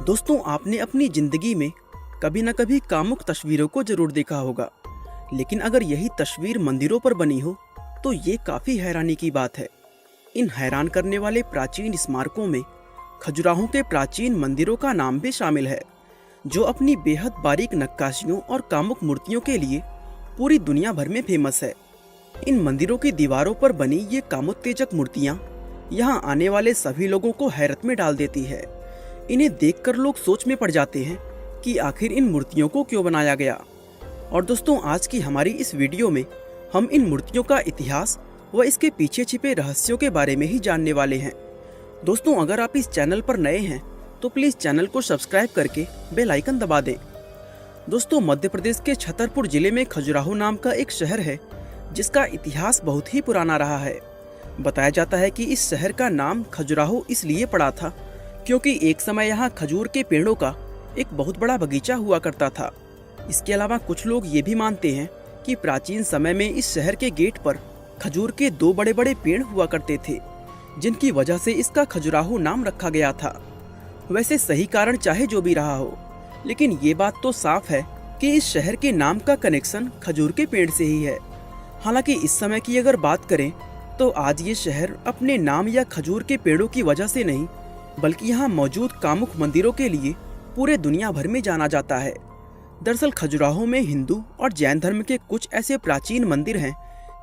दोस्तों, आपने अपनी जिंदगी में कभी न कभी कामुक तस्वीरों को जरूर देखा होगा, लेकिन अगर यही तस्वीर मंदिरों पर बनी हो तो ये काफी हैरानी की बात है। इन हैरान करने वाले प्राचीन स्मारकों में खजुराहो के प्राचीन मंदिरों का नाम भी शामिल है, जो अपनी बेहद बारीक नक्काशियों और कामुक मूर्तियों के लिए पूरी दुनिया भर में फेमस है। इन मंदिरों की दीवारों पर बनी ये कामोत्तेजक मूर्तियां यहाँ आने वाले सभी लोगों को हैरत में डाल देती है। इन्हें देखकर लोग सोच में पड़ जाते हैं कि आखिर इन मूर्तियों को क्यों बनाया गया। और दोस्तों, आज की हमारी इस वीडियो में हम इन मूर्तियों का इतिहास व इसके पीछे छिपे रहस्यों के बारे में ही जानने वाले हैं। दोस्तों, अगर आप इस चैनल पर नए हैं तो प्लीज़ चैनल को सब्सक्राइब करके बेल आइकन दबा दें। दोस्तों, मध्य प्रदेश के छतरपुर जिले में खजुराहो नाम का एक शहर है, जिसका इतिहास बहुत ही पुराना रहा है। बताया जाता है कि इस शहर का नाम खजुराहो इसलिए पड़ा था क्योंकि एक समय यहाँ खजूर के पेड़ों का एक बहुत बड़ा बगीचा हुआ करता था। इसके अलावा कुछ लोग ये भी मानते हैं कि प्राचीन समय में इस शहर के गेट पर खजूर के दो बड़े बड़े पेड़ हुआ करते थे, जिनकी वजह से इसका खजुराहो नाम रखा गया था। वैसे सही कारण चाहे जो भी रहा हो, लेकिन ये बात तो साफ है कि इस शहर के नाम का कनेक्शन खजूर के पेड़ से ही है। हालांकि इस समय की अगर बात करें तो आज ये शहर अपने नाम या खजूर के पेड़ों की वजह से नहीं, बल्कि यहाँ मौजूद कामुक मंदिरों के लिए पूरे दुनिया भर में जाना जाता है। दरअसल खजुराहो में हिंदू और जैन धर्म के कुछ ऐसे प्राचीन मंदिर हैं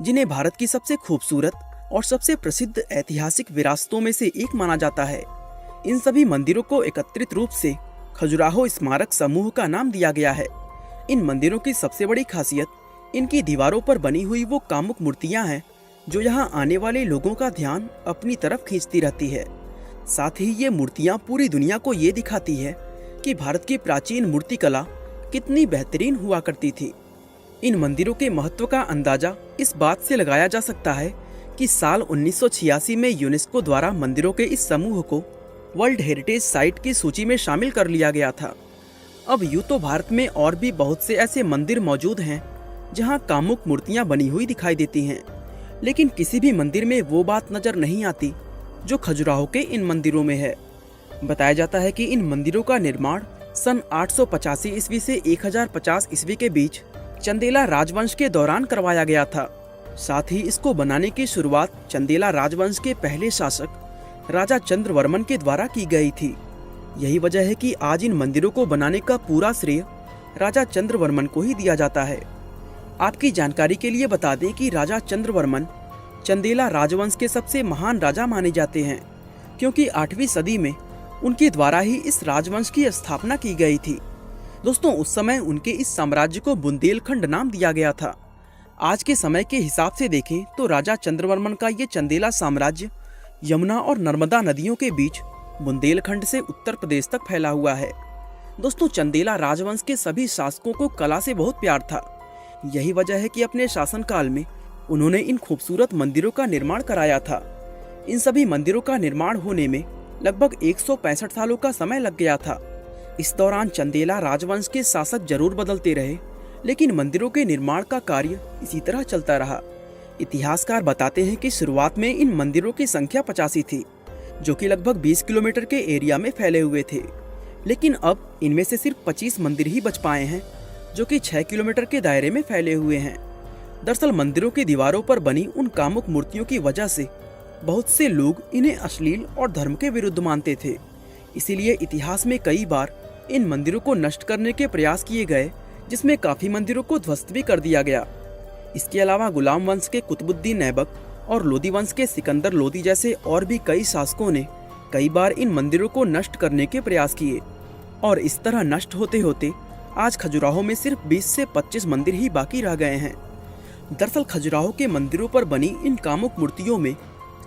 जिन्हें भारत की सबसे खूबसूरत और सबसे प्रसिद्ध ऐतिहासिक विरासतों में से एक माना जाता है। इन सभी मंदिरों को एकत्रित रूप से खजुराहो स्मारक समूह का नाम दिया गया है। इन मंदिरों की सबसे बड़ी खासियत इनकी दीवारों पर बनी हुई वो कामुक मूर्तियां हैं, जो यहाँ आने वाले लोगों का ध्यान अपनी तरफ खींचती रहती है। साथ ही ये मूर्तियां पूरी दुनिया को ये दिखाती है कि भारत की प्राचीन मूर्तिकला कितनी बेहतरीन हुआ करती थी। इन मंदिरों के महत्व का अंदाजा इस बात से लगाया जा सकता है कि साल 1986 में यूनेस्को द्वारा मंदिरों के इस समूह को वर्ल्ड हेरिटेज साइट की सूची में शामिल कर लिया गया था। अब यूं तो भारत में और भी बहुत से ऐसे मंदिर मौजूद हैं जहां कामुक मूर्तियां बनी हुई दिखाई देती हैं, लेकिन किसी भी मंदिर में वो बात नजर नहीं आती जो खजुराहो के इन मंदिरों में है। बताया जाता है कि इन मंदिरों का निर्माण सन 885 ईस्वी से 1050 ईस्वी के बीच चंदेला राजवंश के दौरान करवाया गया था। साथ ही इसको बनाने की शुरुआत चंदेला राजवंश के पहले शासक राजा चंद्रवर्मन के द्वारा की गई थी। यही वजह है कि आज इन मंदिरों को बनाने का पूरा श्रेय राजा चंद्रवर्मन को ही दिया जाता है। आपकी जानकारी के लिए बता दें कि राजा चंद्रवर्मन चंदेला राजवंश के सबसे महान राजा माने जाते हैं, क्योंकि 8वीं सदी में उनके द्वारा ही इस राजवंश की स्थापना की गई थी। दोस्तों, उस समय उनके इस साम्राज्य को बुंदेलखंड नाम दिया गया था। आज के समय के हिसाब से देखें तो राजा चंद्रवर्मन का ये चंदेला साम्राज्य यमुना और नर्मदा नदियों के बीच बुंदेलखंड से उत्तर प्रदेश तक फैला हुआ है। दोस्तों, चंदेला राजवंश के सभी शासकों को कला से बहुत प्यार था। यही वजह है कि अपने शासनकाल में उन्होंने इन खूबसूरत मंदिरों का निर्माण कराया था। इन सभी मंदिरों का निर्माण होने में लगभग 165 सालों का समय लग गया था। इस दौरान चंदेला राजवंश के शासक जरूर बदलते रहे, लेकिन मंदिरों के निर्माण का कार्य इसी तरह चलता रहा। इतिहासकार बताते हैं कि शुरुआत में इन मंदिरों की संख्या 85 थी, जो कि लगभग 20 किलोमीटर के एरिया में फैले हुए थे। लेकिन अब इनमें से सिर्फ 25 मंदिर ही बच पाए हैं, जो कि 6 किलोमीटर के दायरे में फैले हुए हैं। दरअसल मंदिरों की दीवारों पर बनी उन कामुक मूर्तियों की वजह से बहुत से लोग इन्हें अश्लील और धर्म के विरुद्ध मानते थे। इसीलिए इतिहास में कई बार इन मंदिरों को नष्ट करने के प्रयास किए गए, जिसमें काफी मंदिरों को ध्वस्त भी कर दिया गया। इसके अलावा गुलाम वंश के कुतुबुद्दीन ऐबक और लोदी वंश के सिकंदर लोदी जैसे और भी कई शासकों ने कई बार इन मंदिरों को नष्ट करने के प्रयास किए, और इस तरह नष्ट होते होते आज खजुराहो में सिर्फ 20 से 25 मंदिर ही बाकी रह गए हैं। दरअसल खजुराहो के मंदिरों पर बनी इन कामुक मूर्तियों में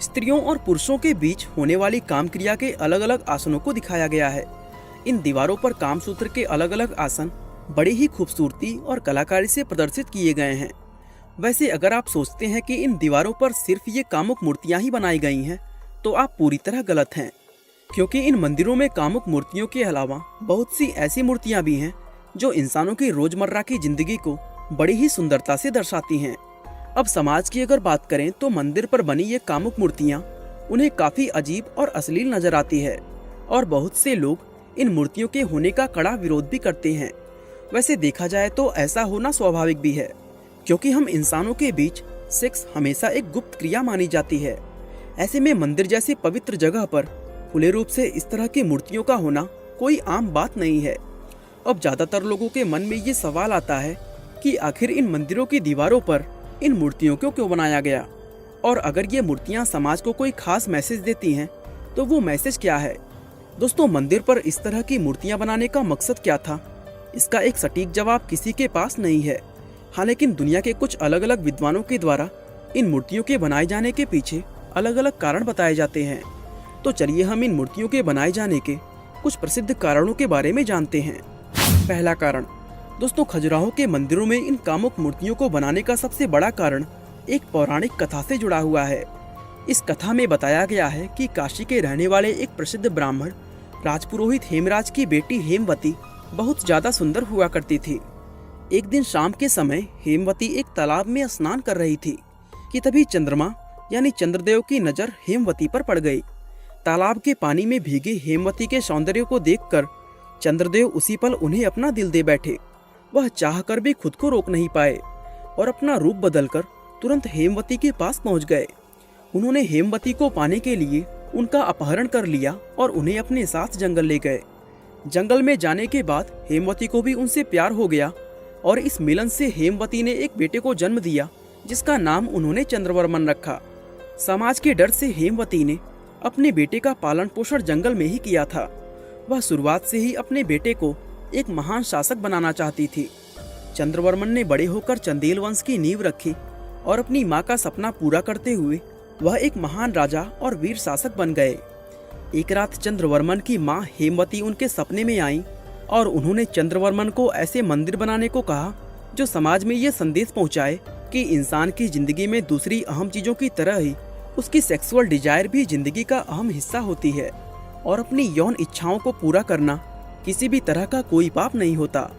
स्त्रियों और पुरुषों के बीच होने वाली काम क्रिया के अलग अलग आसनों को दिखाया गया है। इन दीवारों पर कामसूत्र के अलग अलग आसन बड़ी ही खूबसूरती और कलाकारी से प्रदर्शित किए गए हैं। वैसे अगर आप सोचते हैं कि इन दीवारों पर सिर्फ ये कामुक मूर्तियां ही बनाई गई हैं, तो आप पूरी तरह गलत हैं, क्योंकि इन मंदिरों में कामुक मूर्तियों के अलावा बहुत सी ऐसी मूर्तियां भी हैं जो इंसानों की रोजमर्रा की जिंदगी को बड़ी ही सुंदरता से दर्शाती हैं। अब समाज की अगर बात करें तो मंदिर पर बनी ये कामुक मूर्तियां उन्हें काफी अजीब और अश्लील नजर आती है, और बहुत से लोग इन मूर्तियों के होने का कड़ा विरोध भी करते हैं। वैसे देखा जाए तो ऐसा होना स्वाभाविक भी है, क्योंकि हम इंसानों के बीच सेक्स हमेशा एक गुप्त क्रिया मानी जाती है। ऐसे में मंदिर जैसी पवित्र जगह पर खुले रूप से इस तरह की मूर्तियों का होना कोई आम बात नहीं है। अब ज्यादातर लोगों के मन में ये सवाल आता है कि आखिर इन मंदिरों की दीवारों पर इन मूर्तियों को क्यों बनाया गया, और अगर ये मूर्तियां समाज को कोई खास मैसेज देती हैं तो वो मैसेज क्या है। दोस्तों, मंदिर पर इस तरह की मूर्तियां बनाने का मकसद क्या था, इसका एक सटीक जवाब किसी के पास नहीं है। हाँ, लेकिन दुनिया के कुछ अलग अलग विद्वानों के द्वारा इन मूर्तियों के बनाए जाने के पीछे अलग अलग कारण बताए जाते हैं। तो चलिए हम इन मूर्तियों के बनाए जाने के कुछ प्रसिद्ध कारणों के बारे में जानते हैं। पहला कारण, दोस्तों, खजुराहो के मंदिरों में इन कामुक मूर्तियों को बनाने का सबसे बड़ा कारण एक पौराणिक कथा से जुड़ा हुआ है। इस कथा में बताया गया है कि काशी के रहने वाले एक प्रसिद्ध ब्राह्मण राजपुरोहित हेमराज की बेटी हेमवती बहुत ज्यादा सुंदर हुआ करती थी। एक दिन शाम के समय हेमवती एक तालाब में स्नान कर रही थी कि तभी चंद्रमा यानी चंद्रदेव की नजर हेमवती पर पड़ गई। तालाब के पानी में भीगी हेमवती के सौंदर्य को देखकर चंद्रदेव उसी पल उन्हें अपना दिल दे बैठे। वह चाहकर भी खुद को रोक नहीं पाए और अपना रूप बदलकर तुरंत हेमवती के पास पहुंच गए। उन्होंने हेमवती को पाने के लिए उनका अपहरण कर लिया और उन्हें अपने साथ जंगल ले गए। जंगल में जाने के बाद हेमवती को भी उनसे प्यार हो गया और इस मिलन से हेमवती ने एक बेटे को जन्म दिया, जिसका नाम उन्होंने चंद्रवर्मन रखा। समाज के डर से हेमवती ने अपने बेटे का पालन पोषण जंगल में ही किया था। वह शुरुआत से ही अपने बेटे को एक महान शासक बनाना चाहती थी। चंद्रवर्मन ने बड़े होकर चंदेल वंश की नींव रखी और अपनी मां का सपना पूरा करते हुए वह एक महान राजा और वीर शासक बन गए। एक रात चंद्रवर्मन की मां हेमवती उनके सपने में आई और उन्होंने चंद्रवर्मन को ऐसे मंदिर बनाने को कहा जो समाज में ये संदेश पहुंचाए कि इंसान की जिंदगी में दूसरी अहम चीजों की तरह ही उसकी सेक्सुअल डिजायर भी जिंदगी का अहम हिस्सा होती है और अपनी यौन इच्छाओं को पूरा करना किसी भी तरह का कोई पाप नहीं होता।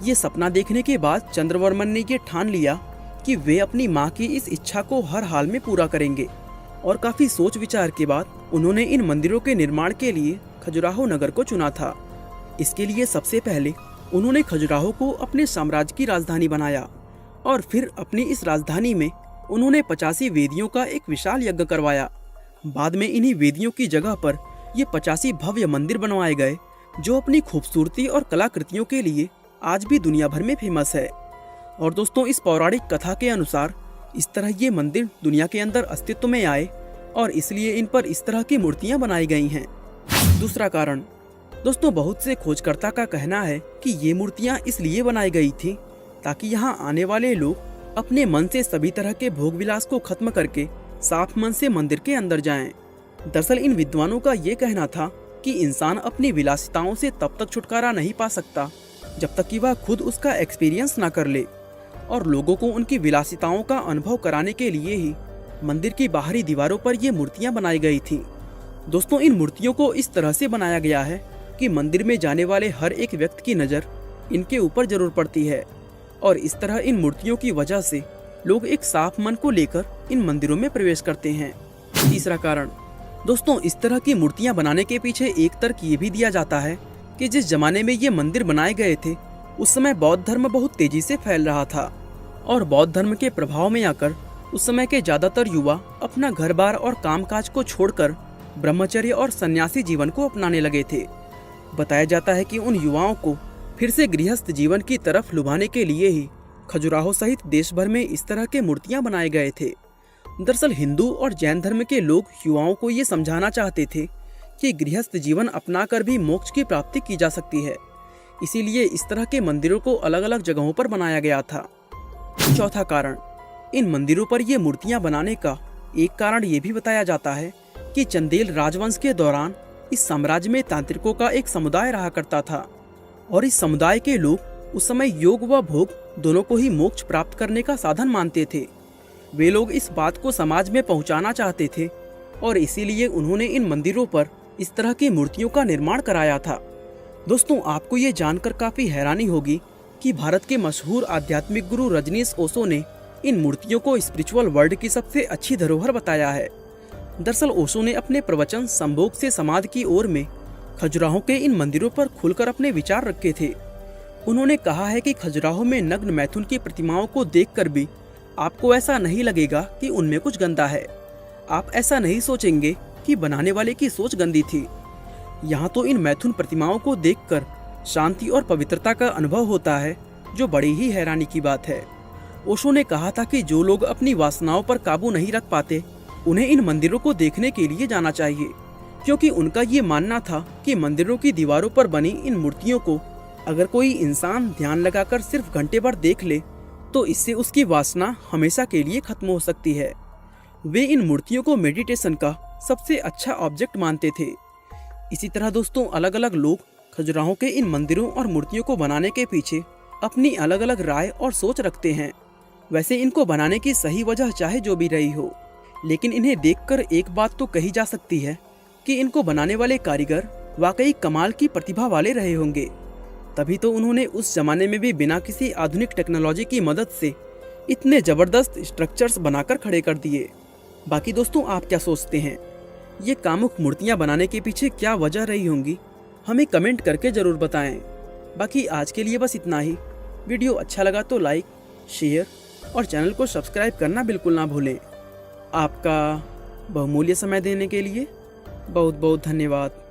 ये सपना देखने के बाद चंद्रवर्मन ने ये ठान लिया कि वे अपनी मां की इस इच्छा को हर हाल में पूरा करेंगे और काफी सोच विचार के बाद उन्होंने इन मंदिरों के निर्माण के लिए खजुराहो नगर को चुना था। इसके लिए सबसे पहले उन्होंने खजुराहो को अपने साम्राज्य की राजधानी बनाया और फिर अपनी इस राजधानी में उन्होंने 85 वेदियों का एक विशाल यज्ञ करवाया। बाद में इन्हीं वेदियों की जगह पर ये 85 भव्य मंदिर बनवाए गए जो अपनी खूबसूरती और कलाकृतियों के लिए आज भी दुनिया भर में फेमस है। और दोस्तों, इस पौराणिक कथा के अनुसार इस तरह ये मंदिर दुनिया के अंदर अस्तित्व में आए और इसलिए इन पर इस तरह की मूर्तियां बनाई गई हैं। दूसरा कारण, दोस्तों, बहुत से खोजकर्ता का कहना है कि ये मूर्तियां इसलिए बनाई गई थी ताकि यहाँ आने वाले लोग अपने मन से सभी तरह के भोग विलास को खत्म करके साफ मन से मंदिर के अंदर जाएं। दरअसल इन विद्वानों का ये कहना था कि इंसान अपनी विलासिताओं से तब तक छुटकारा नहीं पा सकता जब तक कि वह खुद उसका एक्सपीरियंस ना कर ले, और लोगों को उनकी विलासिताओं का अनुभव कराने के लिए ही मंदिर की बाहरी दीवारों पर ये मूर्तियां बनाई गई थीं। दोस्तों, इन मूर्तियों को इस तरह से बनाया गया है कि मंदिर में जाने वाले हर एक व्यक्ति की नज़र इनके ऊपर जरूर पड़ती है और इस तरह इन मूर्तियों की वजह से लोग एक साफ मन को लेकर इन मंदिरों में प्रवेश करते हैं। तीसरा कारण, दोस्तों, इस तरह की मूर्तियां बनाने के पीछे एक तर्क ये भी दिया जाता है कि जिस जमाने में ये मंदिर बनाए गए थे उस समय बौद्ध धर्म बहुत तेजी से फैल रहा था और बौद्ध धर्म के प्रभाव में आकर उस समय के ज्यादातर युवा अपना घर बार और कामकाज को छोड़कर ब्रह्मचर्य और सन्यासी जीवन को अपनाने लगे थे। बताया जाता है कि उन युवाओं को फिर से गृहस्थ जीवन की तरफ लुभाने के लिए ही खजुराहो सहित देश भर में इस तरह के मूर्तियां बनाए गए थे। दरअसल हिंदू और जैन धर्म के लोग युवाओं को ये समझाना चाहते थे कि गृहस्थ जीवन अपनाकर भी मोक्ष की प्राप्ति की जा सकती है, इसीलिए इस तरह के मंदिरों को अलग अलग जगहों पर बनाया गया था। चौथा कारण, इन मंदिरों पर ये मूर्तियां बनाने का एक कारण ये भी बताया जाता है कि चंदेल राजवंश के दौरान इस साम्राज्य में तांत्रिकों का एक समुदाय रहा करता था और इस समुदाय के लोग उस समय योग व भोग दोनों को ही मोक्ष प्राप्त करने का साधन मानते थे। वे लोग इस बात को समाज में पहुंचाना चाहते थे और इसीलिए उन्होंने इन मंदिरों पर इस तरह की मूर्तियों का निर्माण कराया था। दोस्तों, आपको ये जानकर काफी हैरानी होगी कि भारत के मशहूर आध्यात्मिक गुरु रजनीश ओशो ने इन मूर्तियों को स्पिरिचुअल वर्ल्ड की सबसे अच्छी धरोहर बताया है। दरअसल ओशो ने अपने प्रवचन संभोग से समाधि की ओर में खजुराहो के इन मंदिरों पर खुलकर अपने विचार रखे थे। उन्होंने कहा है कि खजुराहो में नग्न मैथुन की प्रतिमाओं को देखकर भी आपको ऐसा नहीं लगेगा कि उनमें कुछ गंदा है। आप ऐसा नहीं सोचेंगे कि बनाने वाले की सोच गंदी थी। यहाँ तो इन मैथुन प्रतिमाओं को देखकर शांति और पवित्रता का अनुभव होता है, जो बड़ी ही हैरानी की बात है। ओशो ने कहा था कि जो लोग अपनी वासनाओं पर काबू नहीं रख पाते, उन्हें इन मंदिरों को देखने के लिए जाना चाहिए, क्योंकि उनका ये मानना था कि मंदिरों की दीवारों पर बनी इन मूर्तियों को अगर कोई इंसान ध्यान लगाकर सिर्फ घंटे भर देख ले तो इससे उसकी वासना हमेशा के लिए खत्म हो सकती है। वे इन मूर्तियों को मेडिटेशन का सबसे अच्छा ऑब्जेक्ट मानते थे। इसी तरह दोस्तों, अलग अलग लोग खजुराहो के इन मंदिरों और मूर्तियों को बनाने के पीछे अपनी अलग अलग राय और सोच रखते हैं। वैसे इनको बनाने की सही वजह चाहे जो भी रही हो, लेकिन इन्हें देखकर एक बात तो कही जा सकती है कि इनको बनाने वाले कारीगर वाकई कमाल की प्रतिभा वाले रहे होंगे। तभी तो उन्होंने उस जमाने में भी बिना किसी आधुनिक टेक्नोलॉजी की मदद से इतने जबरदस्त स्ट्रक्चर्स बनाकर खड़े कर दिए। बाकी दोस्तों, आप क्या सोचते हैं? ये कामुक मूर्तियां बनाने के पीछे क्या वजह रही होंगी? हमें कमेंट करके जरूर बताएं। बाकी आज के लिए बस इतना ही। वीडियो अच्छा लगा तो लाइक, शेयर और चैनल को सब्सक्राइब करना बिल्कुल ना भूलें। आपका बहुमूल्य समय देने के लिए बहुत बहुत धन्यवाद।